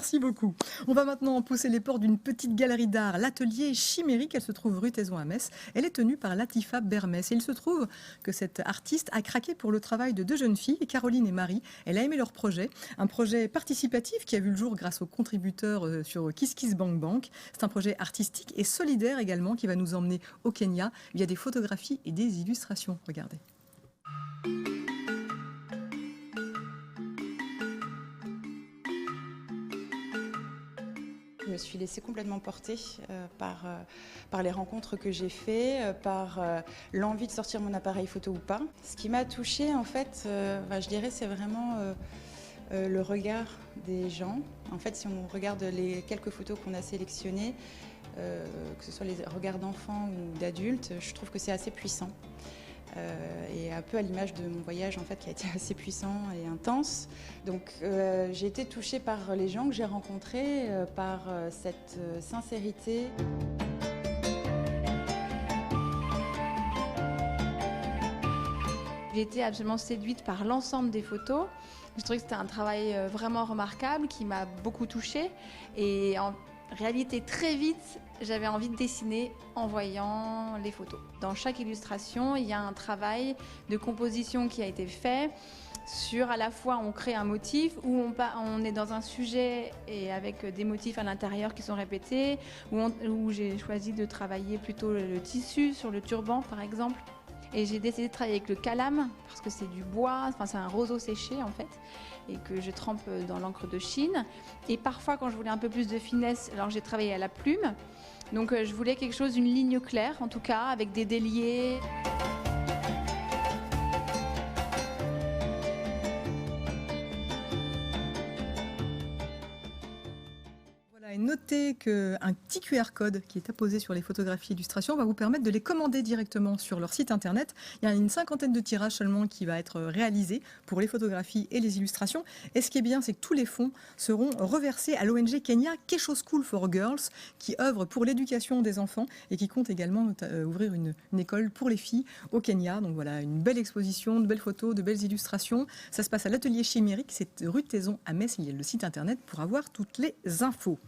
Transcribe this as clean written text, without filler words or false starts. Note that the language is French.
Merci beaucoup. On va maintenant pousser les portes d'une petite galerie d'art, l'atelier Chimérique. Elle se trouve rue Taizon à Metz. Elle est tenue par Latifa Bermès. Et il se trouve que cette artiste a craqué pour le travail de deux jeunes filles, Caroline et Marie. Elle a aimé leur projet, un projet participatif qui a vu le jour grâce aux contributeurs sur KissKissBankBank. C'est un projet artistique et solidaire également qui va nous emmener au Kenya via des photographies et des illustrations. Regardez. Je me suis laissée complètement porter par les rencontres que j'ai faites, par l'envie de sortir mon appareil photo ou pas. Ce qui m'a touchée, en fait, je dirais, c'est vraiment le regard des gens. En fait, si on regarde les quelques photos qu'on a sélectionnées, que ce soit les regards d'enfants ou d'adultes, je trouve que c'est assez puissant. Et un peu à l'image de mon voyage en fait, qui a été assez puissant et intense. Donc j'ai été touchée par les gens que j'ai rencontrés, par cette sincérité. J'ai été absolument séduite par l'ensemble des photos. Je trouvais que c'était un travail vraiment remarquable qui m'a beaucoup touchée. Et en réalité, très vite, j'avais envie de dessiner en voyant les photos. Dans chaque illustration, il y a un travail de composition qui a été fait sur à la fois on crée un motif où on est dans un sujet et avec des motifs à l'intérieur qui sont répétés, où j'ai choisi de travailler plutôt le tissu sur le turban par exemple. Et j'ai décidé de travailler avec le calame parce que c'est du bois, enfin c'est un roseau séché en fait, et que je trempe dans l'encre de Chine. Et parfois quand je voulais un peu plus de finesse, alors j'ai travaillé à la plume. Donc je voulais quelque chose, une ligne claire en tout cas, avec des déliés. Et notez qu'un petit QR code qui est apposé sur les photographies et illustrations va vous permettre de les commander directement sur leur site internet. Il y a une cinquantaine de tirages seulement qui va être réalisé pour les photographies et les illustrations. Et ce qui est bien, c'est que tous les fonds seront reversés à l'ONG Kenya Kesho School for Girls, qui œuvre pour l'éducation des enfants et qui compte également ouvrir une école pour les filles au Kenya. Donc voilà, une belle exposition, de belles photos, de belles illustrations. Ça se passe à l'atelier Chimérique, c'est rue Taizon à Metz. Il y a le site internet pour avoir toutes les infos.